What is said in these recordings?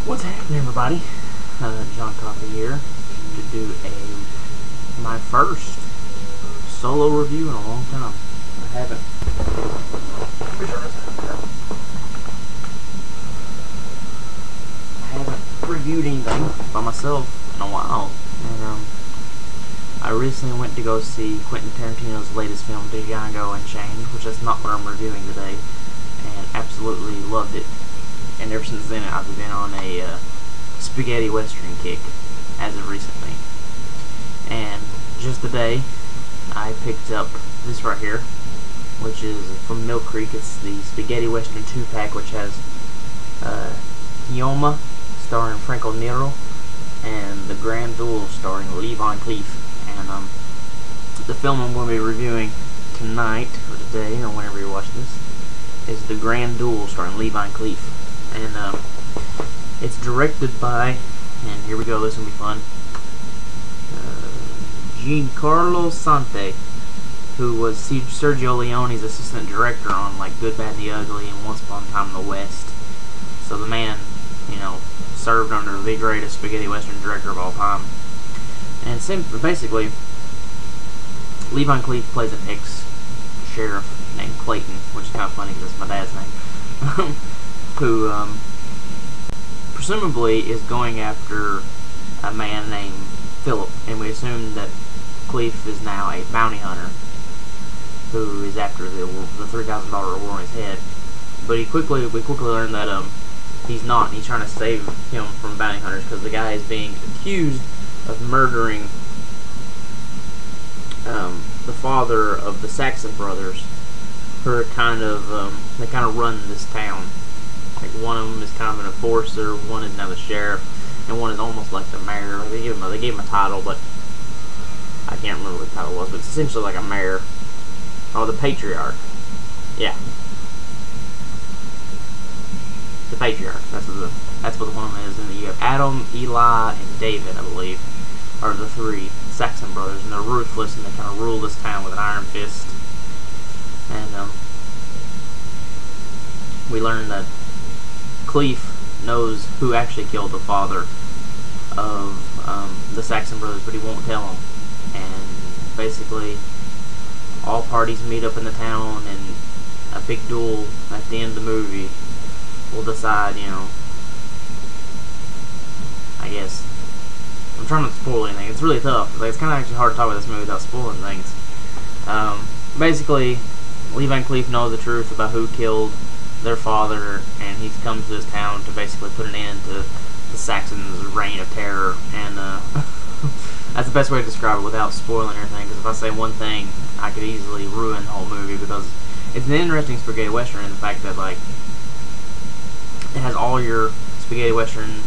What's happening, everybody? John Coffee here to do my first solo review in a long time. I haven't reviewed anything by myself in a while, and I recently went to go see Quentin Tarantino's latest film, Django Unchained, which is not what I'm reviewing today, and absolutely loved it. And ever since then, I've been on a spaghetti western kick as of recently. And just today, I picked up this right here, which is from Mill Creek. It's the spaghetti western 2-pack, which has Yoma, starring Franco Nero, and the Grand Duel, starring Lee Van Cleef. And the film I'm going to be reviewing tonight, or today, or whenever you watch this, is the Grand Duel, starring Lee Van Cleef. And it's directed by, and here we go, this will be fun, Giancarlo Sante, who was Sergio Leone's assistant director on like Good, Bad, and the Ugly and Once Upon a Time in the West. So the man, you know, served under the greatest spaghetti western director of all time. And basically, Lee Van Cleef plays an ex-sheriff named Clayton, which is kind of funny because it's my dad's name, who presumably is going after a man named Philip, and we assume that Cleef is now a bounty hunter who is after the $3,000 reward on his head. But we quickly learn that he's not. He's trying to save him from bounty hunters because the guy is being accused of murdering the father of the Saxon brothers, who are they kind of run this town. Like, one of them is kind of an enforcer, one is now the sheriff, and one is almost like the mayor. They gave him a title, but I can't remember what the title was, but it's essentially like a mayor. Oh, the patriarch. Yeah. The patriarch. That's what the one is. And you have Adam, Eli, and David, I believe, are the three Saxon brothers, and they're ruthless, and they kind of rule this town with an iron fist. And we learn that Cleef knows who actually killed the father of the Saxon brothers, but he won't tell him. And basically, all parties meet up in the town, and a big duel at the end of the movie will decide, you know, I guess. I'm trying not to spoil anything. It's really tough. Like, it's kind of actually hard to talk about this movie without spoiling things. Basically, Lee Van Cleef knows the truth about who killed their father, and he's come to this town to basically put an end to the Saxons' reign of terror. And that's the best way to describe it without spoiling everything, because if I say one thing, I could easily ruin the whole movie, because it's an interesting spaghetti western in the fact that, like, it has all your spaghetti western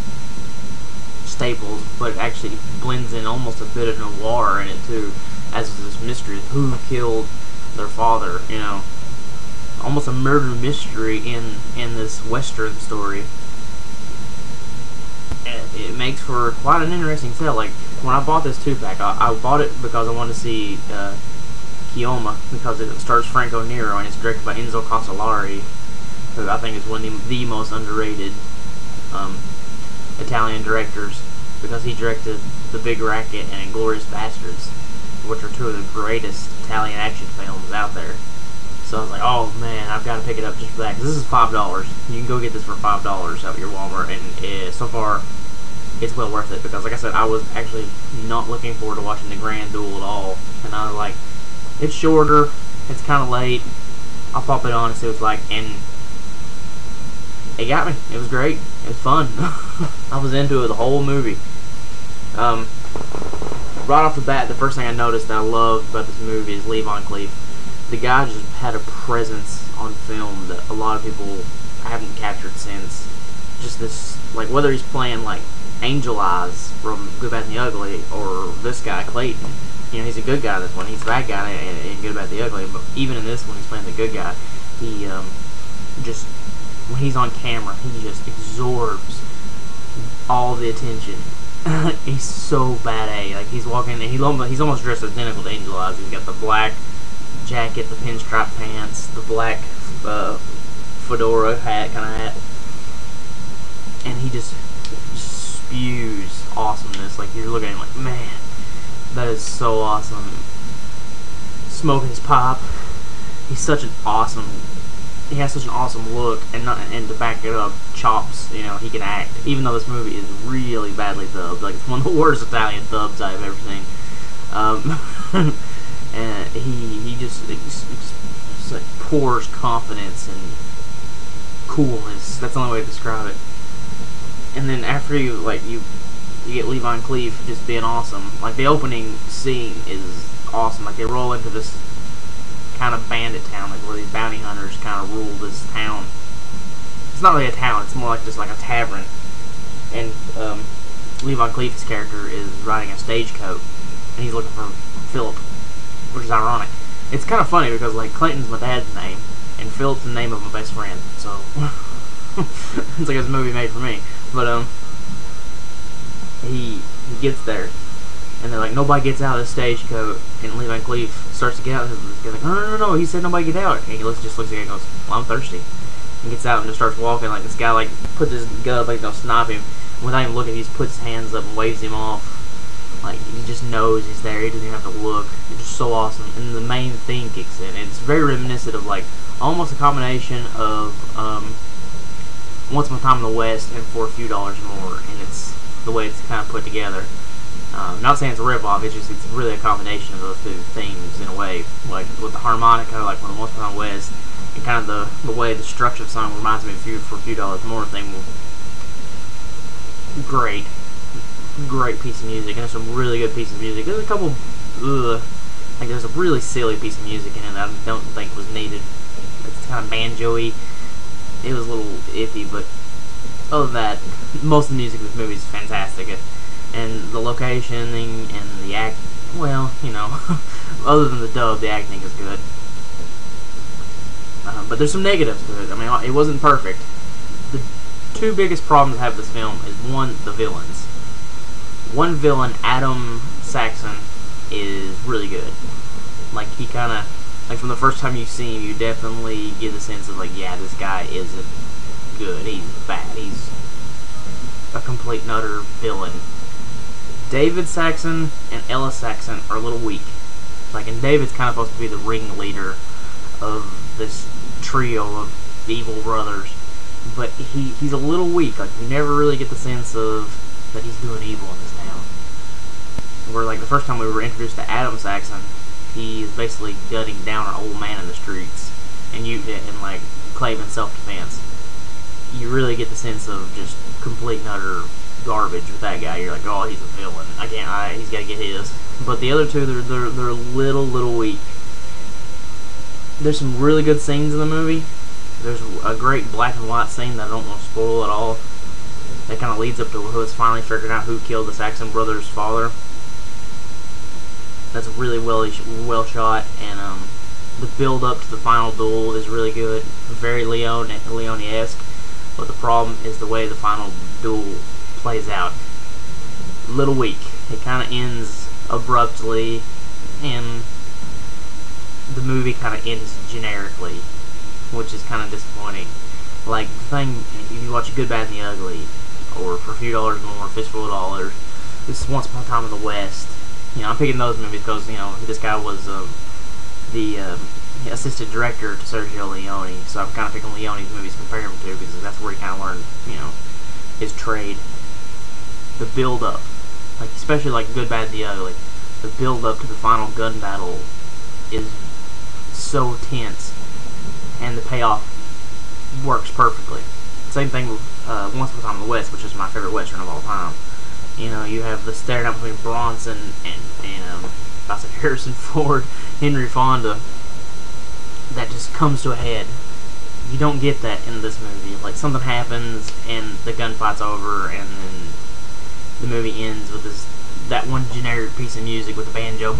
staples, but it actually blends in almost a bit of noir in it too, as this mystery of who killed their father, you know, almost a murder mystery in this western story. And it makes for quite an interesting tale. Like, when I bought this 2-pack, I bought it because I wanted to see Chioma, because it stars Franco Nero, and it's directed by Enzo Castellari, who I think is one of the most underrated Italian directors, because he directed The Big Racket and Inglourious Bastards, which are two of the greatest Italian action films out there. So I was like, oh man, I've got to pick it up just for that, because this is $5. You can go get this for $5 at your Walmart, and so far, it's well worth it, because like I said, I was actually not looking forward to watching the Grand Duel at all, and I was like, it's shorter, it's kind of late, I'll pop it on and see what it's like, and it got me. It was great. It was fun. I was into it the whole movie. Right off the bat, the first thing I noticed that I loved about this movie is Lee Van Cleef. The guy just had a presence on film that a lot of people haven't captured since. Just this, like, whether he's playing like Angel Eyes from Good, Bad, and the Ugly, or this guy Clayton. You know, he's a good guy in this one. He's that guy in Good, Bad, and the Ugly. But even in this one, he's playing the good guy. He just, when he's on camera, he just absorbs all the attention. He's so bad at it. Like, he's walking, and he's almost dressed identical to Angel Eyes. He's got the black jacket, the pinstripe pants, the black fedora hat, kind of hat, and he just Like, you're looking at him like, man, that is so awesome. Smoking his pop. He's such an awesome. He has such an awesome look, and to back it up, chops. You know, he can act. Even though this movie is really badly dubbed, like it's one of the worst Italian dubs I've ever seen. And he just like pours confidence and coolness. That's the only way to describe it. And then after you get Lee Van Cleef just being awesome. Like, the opening scene is awesome. Like, they roll into this kind of bandit town, like where these bounty hunters kind of rule this town. It's not really a town, it's more like just like a tavern. And Lee Van Cleef's character is riding a stagecoach, and he's looking for Philip, which is ironic. It's kind of funny because, like, Clayton's my dad's name, and Philip's the name of my best friend, so it's like it's a movie made for me. But he gets there, and they're like, nobody gets out of the stagecoach, and Lee Van Cleef starts to get out, and he's like, no, he said nobody get out, and he just looks at it and goes, well, I'm thirsty, and gets out and just starts walking. Like, this guy, like, puts his gun up, like, he's gonna snipe him, and without even looking, he just puts his hands up and waves him off. Like, he just knows he's there, he doesn't even have to look. It's just so awesome, and the main theme kicks in, and it's very reminiscent of, like, almost a combination of, Once Upon a Time in the West and For a Few Dollars More, and it's the way it's kind of put together. Not saying it's a rip-off, it's really a combination of those two themes in a way. Like, with the harmonica, like when Once Upon a Time in the West, and kind of the way the structure of the song reminds me of For a Few Dollars More thing. Great piece of music, and there's some really good pieces of music. There's a couple, like there's a really silly piece of music in it that I don't think was needed. It's kind of banjo-y. It was a little iffy, but other than that, most of the music in this movie is fantastic. And the locationing and the act, well, you know, other than the dub, the acting is good. But there's some negatives to it. I mean, it wasn't perfect. The two biggest problems I have with this film is, one, the villains. One villain, Adam Saxon, is really good. Like, he kind of, like, from the first time you see him, you definitely get the sense of, like, yeah, this guy isn't good. He's bad. He's a complete and utter villain. David Saxon and Ella Saxon are a little weak. Like, and David's kind of supposed to be the ringleader of this trio of evil brothers, but he's a little weak. Like, you never really get the sense of that he's doing evil in this town. Where, like, the first time we were introduced to Adam Saxon, he's basically gunning down an old man in the streets, and like, claiming self-defense. You really get the sense of just complete and utter garbage with that guy. You're like, oh, he's a villain. He's got to get his. But the other two, they're a little weak. There's some really good scenes in the movie. There's a great black and white scene that I don't want to spoil at all. That kind of leads up to who has finally figured out who killed the Saxon brothers' father. That's really well shot, and the build up to the final duel is really good, very Leone-esque. But the problem is the way the final duel plays out. A little weak. It kind of ends abruptly, and the movie kind of ends generically, which is kind of disappointing. Like, the thing, if you watch Good, Bad, and the Ugly, or For a Few Dollars More, Fistful of Dollars, this is Once Upon a Time in the West. You know, I'm picking those movies because, you know, this guy was the assistant director to Sergio Leone, so I'm kind of picking Leone's movies to compare him to, because that's where he kind of learned, you know, his trade. The build-up, like, especially like Good, Bad, and the Ugly, the build-up to the final gun battle is so tense, and the payoff works perfectly. Same thing with Once Upon a Time in the West, which is my favorite Western of all time. You know, you have the stare down between Bronson and I said Harrison Ford, Henry Fonda, that just comes to a head. You don't get that in this movie. Like, something happens and the gunfight's over, and then the movie ends with that one generic piece of music with the banjo,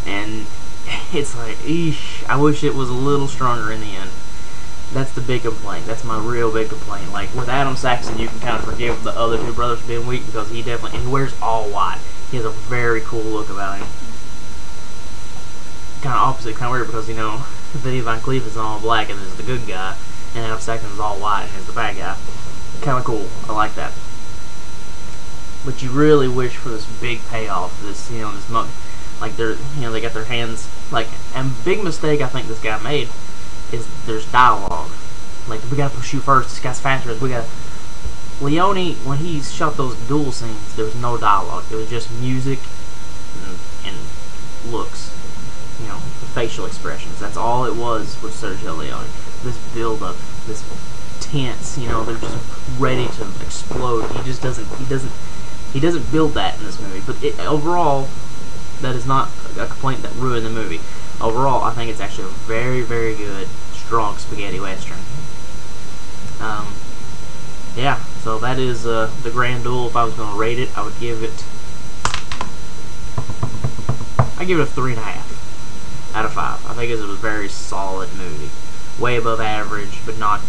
and it's like, eesh, I wish it was a little stronger in the end. That's the big complaint. That's my real big complaint. Like, with Adam Saxon, you can kind of forgive the other two brothers for being weak, because he wears all white. He has a very cool look about him. Kind of opposite, kind of weird, because, you know, Lee Van Cleef is all black and is the good guy, and Adam Saxon is all white and is the bad guy. Kind of cool. I like that. but you really wish for this big payoff. This, this like they're, they got their hands like. And big mistake I think this guy made is there's dialogue. Like, we gotta push you first. This guy's faster. We gotta. Leone, when he shot those duel scenes, there was no dialogue. It was just music and looks. The facial expressions. That's all it was with Sergio Leone. This build-up, this tense. They're just ready to explode. He just doesn't. He doesn't build that in this movie. But overall, that is not a complaint that ruined the movie. Overall, I think it's actually a very, very good, strong spaghetti western. Yeah, so that is the Grand Duel. If I was going to rate it, I would give it. I give it a 3.5 out of 5. I think it was a very solid movie, way above average, but not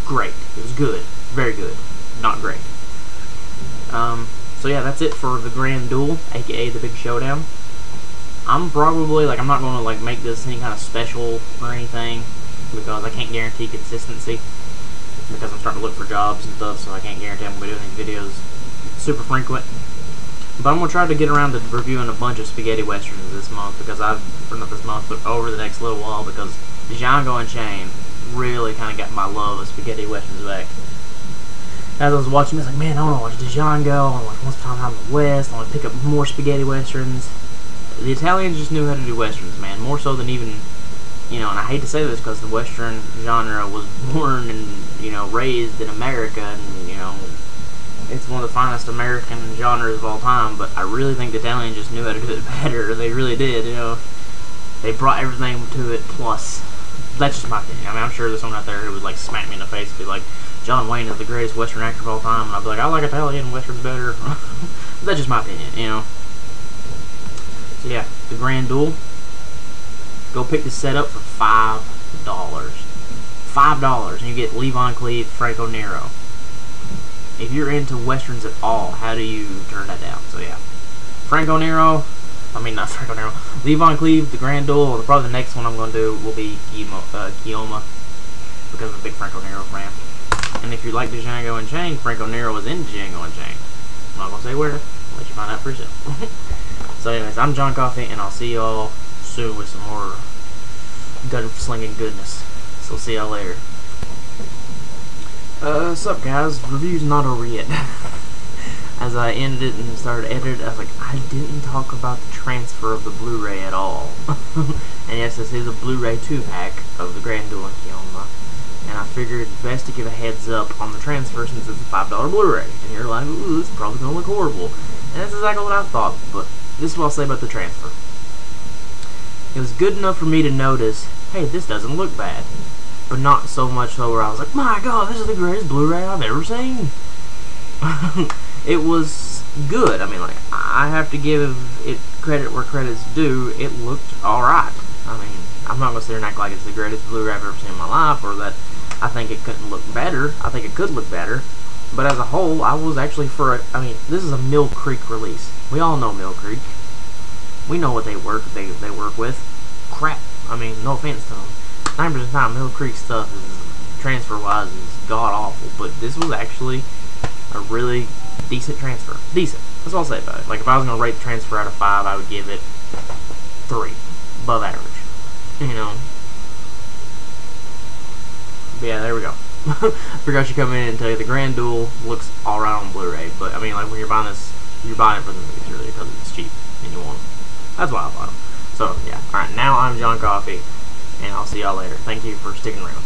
great. It was good, very good, not great. So yeah, that's it for the Grand Duel, aka the Big Showdown. I'm probably, I'm not going to, make this any kind of special or anything, because I can't guarantee consistency, because I'm starting to look for jobs and stuff, so I can't guarantee I'm going to be doing these videos super frequent. But I'm going to try to get around to reviewing a bunch of spaghetti westerns this month, because not this month, but over the next little while, because Django Unchained really kind of got my love of spaghetti westerns back. As I was watching this, man, I want to watch Django, I want to watch Once Upon a Time in the West, I want to pick up more spaghetti westerns. The Italians just knew how to do westerns, man, more so than even, and I hate to say this because the western genre was born and, raised in America, and, it's one of the finest American genres of all time, but I really think the Italians just knew how to do it better. They really did, They brought everything to it, plus. That's just my opinion. I'm sure there's someone out there who would, smack me in the face and be like, John Wayne is the greatest western actor of all time, and I'd be like, I like Italian westerns better. That's just my opinion, So yeah, the Grand Duel. Go pick this set up for $5. $5, and you get Lee Van Cleef, Franco Nero. If you're into westerns at all, how do you turn that down? So yeah, Lee Van Cleef, the Grand Duel, and probably the next one I'm going to do will be Keoma, because I'm a big Franco Nero fan. And if you like Django Unchained, Franco Nero was in Django Unchained. I'm not going to say where, I'll let you find out for yourself. So anyways, I'm John Coffey, and I'll see y'all soon with some more gun-slinging goodness. So see y'all later. What's up, guys? Review's not over yet. As I ended it and started editing, I was like, I didn't talk about the transfer of the Blu-ray at all. And yes, this is a Blu-ray 2-pack of the Grand Duel and Keoma. And I figured best to give a heads up on the transfer since it's a $5 Blu-ray. And you're like, ooh, this is probably going to look horrible. And that's exactly what I thought, but this is what I'll say about the transfer. It was good enough for me to notice, hey, this doesn't look bad. But not so much so where I was like, my god, this is the greatest Blu-ray I've ever seen. It was good. I have to give it credit where credit's due. It looked alright. I'm not going to sit here and act like it's the greatest Blu-ray I've ever seen in my life, or that I think it couldn't look better. I think it could look better. But as a whole, I was actually for it. This is a Mill Creek release. We all know Mill Creek. We know what they work with. Crap. No offense to them. 90% of the time, Mill Creek stuff is, transfer-wise, is god-awful. But this was actually a really decent transfer. Decent. That's all I'll say about it. If I was going to rate the transfer out of 5, I would give it 3. Above average. But yeah, there we go. I forgot you come in and tell you the Grand Duel looks alright on Blu-ray. But, when you're buying this, you're buying it for the movies, really, because it's cheap and you want them. That's why I bought them. So, yeah. Alright, now I'm John Coffey, and I'll see y'all later. Thank you for sticking around.